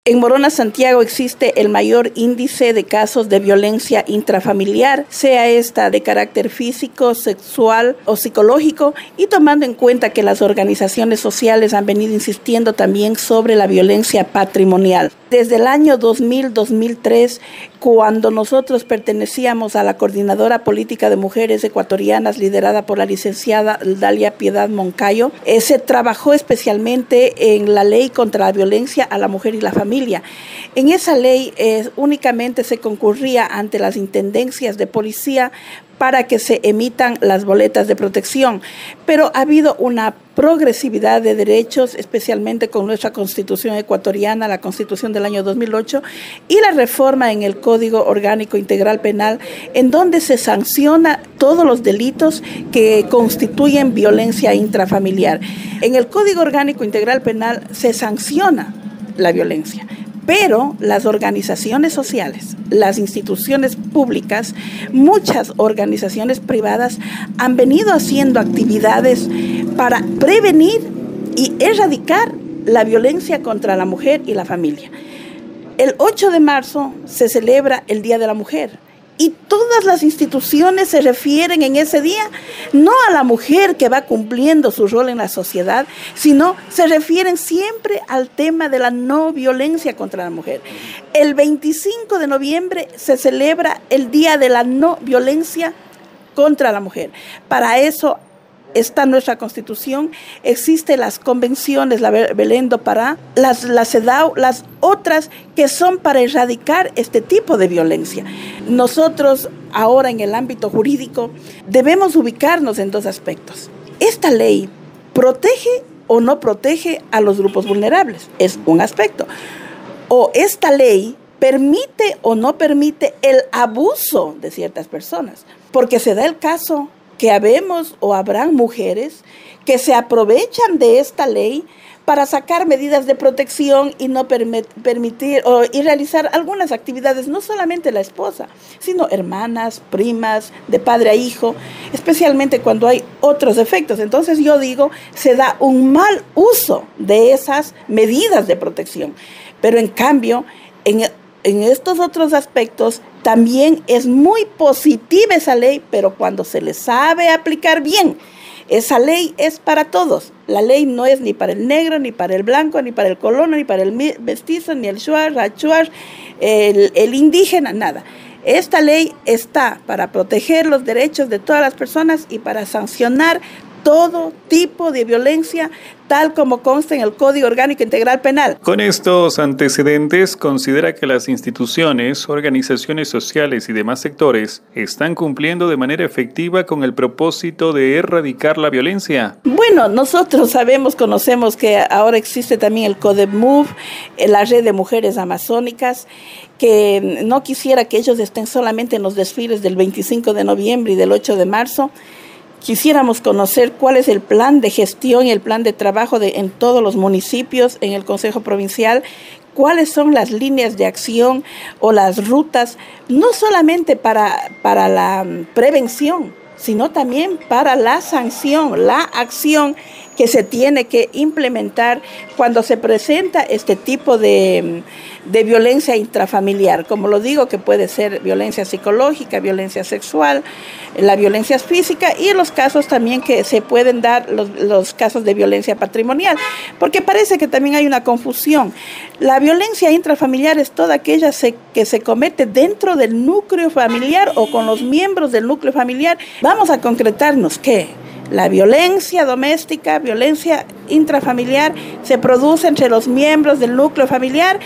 En Morona, Santiago, existe el mayor índice de casos de violencia intrafamiliar, sea esta de carácter físico, sexual o psicológico, y tomando en cuenta que las organizaciones sociales han venido insistiendo también sobre la violencia patrimonial. Desde el año 2000-2003, cuando nosotros pertenecíamos a la Coordinadora Política de Mujeres Ecuatorianas, liderada por la licenciada Dalia Piedad Moncayo, se trabajó especialmente en la ley contra la violencia a la mujer y la familia. En esa ley únicamente se concurría ante las intendencias de policía para que se emitan las boletas de protección, pero ha habido una progresividad de derechos, especialmente con nuestra Constitución ecuatoriana, la Constitución del año 2008, y la reforma en el Código Orgánico Integral Penal, en donde se sanciona todos los delitos que constituyen violencia intrafamiliar. En el Código Orgánico Integral Penal se sanciona la violencia, pero las organizaciones sociales, las instituciones públicas, muchas organizaciones privadas han venido haciendo actividades para prevenir y erradicar la violencia contra la mujer y la familia. El 8 de marzo se celebra el Día de la Mujer. Y todas las instituciones se refieren en ese día no a la mujer que va cumpliendo su rol en la sociedad, sino se refieren siempre al tema de la no violencia contra la mujer. El 25 de noviembre se celebra el Día de la No Violencia contra la Mujer. Para eso está nuestra Constitución, existen las convenciones, la Belén do Pará, la CEDAW, las otras que son para erradicar este tipo de violencia. Nosotros ahora en el ámbito jurídico debemos ubicarnos en dos aspectos. Esta ley protege o no protege a los grupos vulnerables, es un aspecto. O esta ley permite o no permite el abuso de ciertas personas, porque se da el caso que habemos o habrán mujeres que se aprovechan de esta ley para sacar medidas de protección y no permitir y realizar algunas actividades, no solamente la esposa, sino hermanas, primas, de padre a hijo, especialmente cuando hay otros efectos. Entonces yo digo, se da un mal uso de esas medidas de protección. Pero en cambio, en estos otros aspectos también es muy positiva esa ley, pero cuando se le sabe aplicar bien, esa ley es para todos. La ley no es ni para el negro, ni para el blanco, ni para el colono, ni para el mestizo, ni el shuar, achuar, el indígena, nada. Esta ley está para proteger los derechos de todas las personas y para sancionar todo tipo de violencia, tal como consta en el Código Orgánico Integral Penal. Con estos antecedentes, considera que las instituciones, organizaciones sociales y demás sectores están cumpliendo de manera efectiva con el propósito de erradicar la violencia. Bueno, nosotros conocemos que ahora existe también el CODEMUV, la red de mujeres amazónicas, que no quisiera que ellos estén solamente en los desfiles del 25 de noviembre y del 8 de marzo, Quisiéramos conocer cuál es el plan de gestión y el plan de trabajo en todos los municipios, en el Consejo Provincial, cuáles son las líneas de acción o las rutas, no solamente para la prevención, sino también para la sanción, la acción que se tiene que implementar cuando se presenta este tipo de violencia intrafamiliar. Como lo digo, que puede ser violencia psicológica, violencia sexual, la violencia física y los casos también que se pueden dar, los casos de violencia patrimonial. Porque parece que también hay una confusión. La violencia intrafamiliar es toda aquella que se comete dentro del núcleo familiar o con los miembros del núcleo familiar. Vamos a concretarnos que la violencia doméstica, violencia intrafamiliar, se produce entre los miembros del núcleo familiar,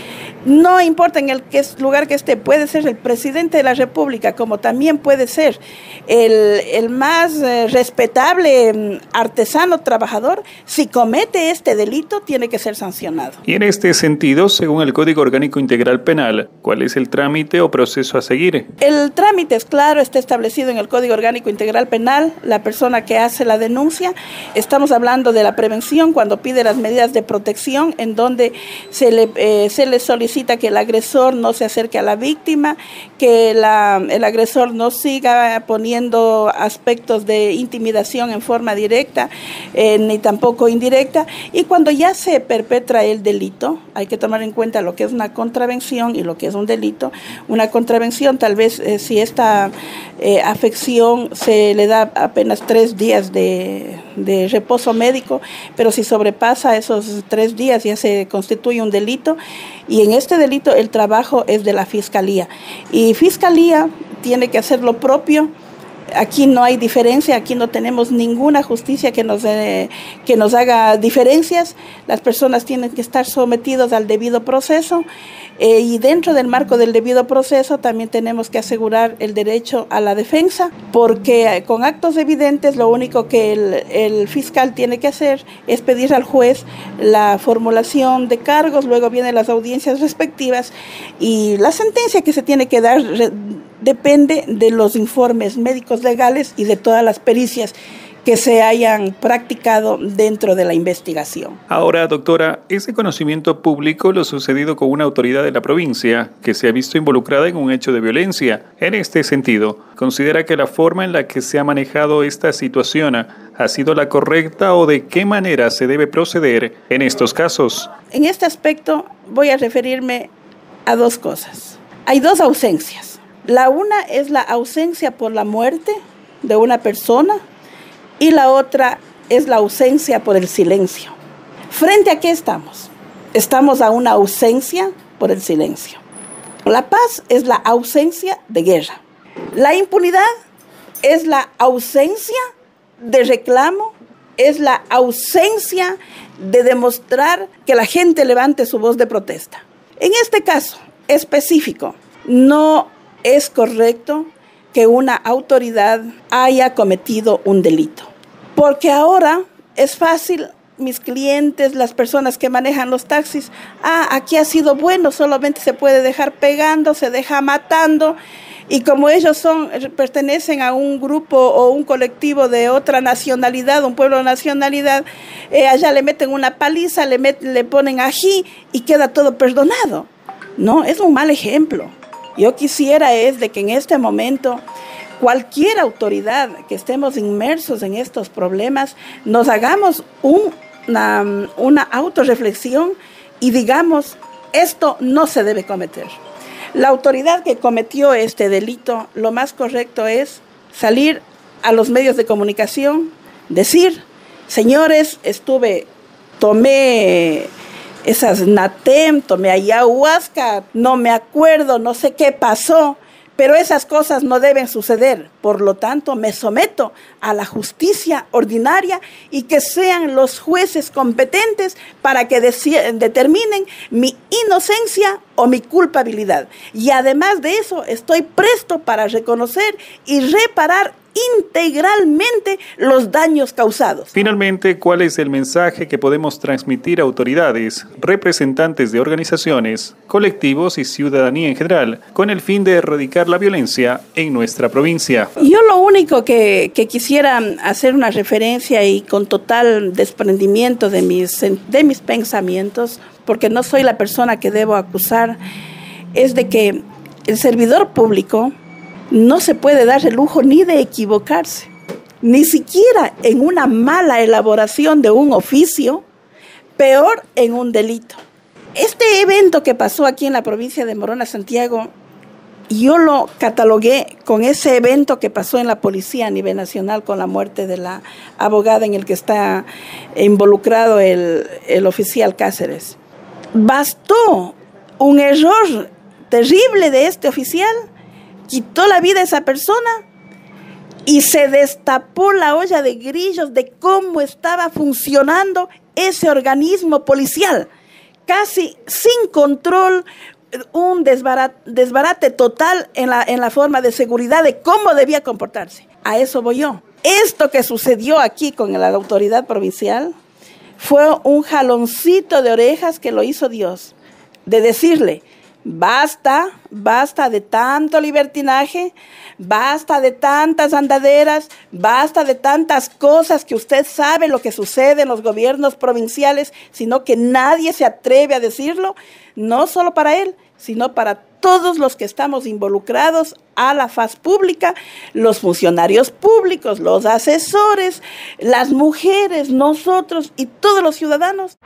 no importa en el lugar que esté, puede ser el presidente de la República, como también puede ser el más respetable artesano trabajador. Si comete este delito, tiene que ser sancionado. Y en este sentido, según el Código Orgánico Integral Penal, ¿cuál es el trámite o proceso a seguir? El trámite es claro, está establecido en el Código Orgánico Integral Penal. La persona que hace la denuncia, estamos hablando de la prevención cuando pide las medidas de protección, en donde se le solicita necesita que el agresor no se acerque a la víctima, que el agresor no siga poniendo aspectos de intimidación en forma directa, ni tampoco indirecta. Y cuando ya se perpetra el delito, hay que tomar en cuenta lo que es una contravención y lo que es un delito. Una contravención, tal vez si esta afección se le da apenas 3 días de reposo médico, pero si sobrepasa esos 3 días ya se constituye un delito, y en este delito el trabajo es de la Fiscalía, y Fiscalía tiene que hacer lo propio. Aquí no hay diferencia, aquí no tenemos ninguna justicia que nos haga diferencias. Las personas tienen que estar sometidas al debido proceso, y dentro del marco del debido proceso también tenemos que asegurar el derecho a la defensa, porque con actos evidentes lo único que el fiscal tiene que hacer es pedir al juez la formulación de cargos, luego vienen las audiencias respectivas, y la sentencia que se tiene que dar depende de los informes médicos legales y de todas las pericias que se hayan practicado dentro de la investigación. Ahora, doctora, ¿es de conocimiento público lo sucedido con una autoridad de la provincia que se ha visto involucrada en un hecho de violencia? En este sentido, ¿considera que la forma en la que se ha manejado esta situación ha sido la correcta, o de qué manera se debe proceder en estos casos? En este aspecto voy a referirme a 2 cosas. Hay 2 ausencias. La una es la ausencia por la muerte de una persona, y la otra es la ausencia por el silencio. ¿Frente a qué estamos? Estamos a una ausencia por el silencio. La paz es la ausencia de guerra. La impunidad es la ausencia de reclamo, es la ausencia de demostrar que la gente levante su voz de protesta. En este caso específico, no es correcto que una autoridad haya cometido un delito. Porque ahora es fácil, mis clientes, las personas que manejan los taxis, aquí ha sido bueno, solamente se puede dejar pegando, se deja matando, y como ellos pertenecen a un grupo o un colectivo de otra nacionalidad, un pueblo de nacionalidad, allá le meten una paliza, le ponen ají y queda todo perdonado. No, es un mal ejemplo. Yo quisiera es de que en este momento cualquier autoridad que estemos inmersos en estos problemas, nos hagamos una autorreflexión y digamos, esto no se debe cometer. La autoridad que cometió este delito, lo más correcto es salir a los medios de comunicación, decir, señores, tomé esas Natem, tomé ayahuasca, no me acuerdo, no sé qué pasó, pero esas cosas no deben suceder. Por lo tanto, me someto a la justicia ordinaria y que sean los jueces competentes para que determinen mi inocencia o mi culpabilidad. Y además de eso, estoy presto para reconocer y reparar integralmente los daños causados. Finalmente, ¿cuál es el mensaje que podemos transmitir a autoridades, representantes de organizaciones, colectivos y ciudadanía en general, con el fin de erradicar la violencia en nuestra provincia? Yo lo único que quisiera hacer una referencia, y con total desprendimiento de mis pensamientos, porque no soy la persona que debo acusar, es de que el servidor público no se puede dar el lujo ni de equivocarse, ni siquiera en una mala elaboración de un oficio, peor en un delito. Este evento que pasó aquí en la provincia de Morona, Santiago, yo lo catalogué con ese evento que pasó en la policía a nivel nacional con la muerte de la abogada en el que está involucrado el oficial Cáceres. Bastó un error terrible de este oficial, quitó la vida a esa persona y se destapó la olla de grillos de cómo estaba funcionando ese organismo policial. Casi sin control, un desbarate total en la forma de seguridad de cómo debía comportarse. A eso voy yo. Esto que sucedió aquí con la autoridad provincial fue un jaloncito de orejas que lo hizo Dios, de decirle, Basta de tanto libertinaje, basta de tantas andaderas, basta de tantas cosas que usted sabe lo que sucede en los gobiernos provinciales, sino que nadie se atreve a decirlo, no solo para él, sino para todos los que estamos involucrados a la faz pública, los funcionarios públicos, los asesores, las mujeres, nosotros y todos los ciudadanos.